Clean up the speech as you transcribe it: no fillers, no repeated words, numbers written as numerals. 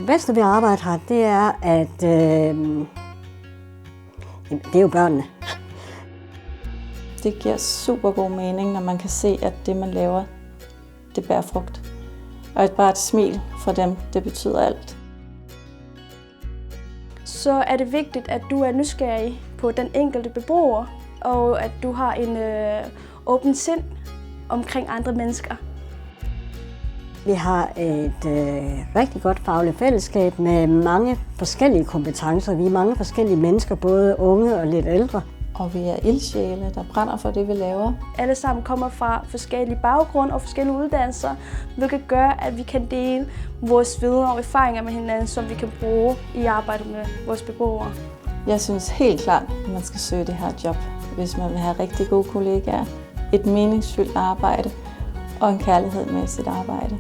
Det bedste ved at arbejde her, det er, at det er jo børnene. Det giver super god mening, når man kan se, at det, man laver, det bærer frugt. Og bare et smil fra dem, det betyder alt. Så er det vigtigt, at du er nysgerrig på den enkelte beboer, og at du har en åben sind omkring andre mennesker. Vi har et rigtig godt fagligt fællesskab med mange forskellige kompetencer. Vi er mange forskellige mennesker, både unge og lidt ældre. Og vi er ildsjæle, der brænder for det, vi laver. Alle sammen kommer fra forskellige baggrunde og forskellige uddannelser, hvilket gør, at vi kan dele vores viden og erfaringer med hinanden, som vi kan bruge i arbejdet med vores beboere. Jeg synes helt klart, at man skal søge det her job, hvis man vil have rigtig gode kollegaer, et meningsfyldt arbejde og en kærlighed med sit arbejde.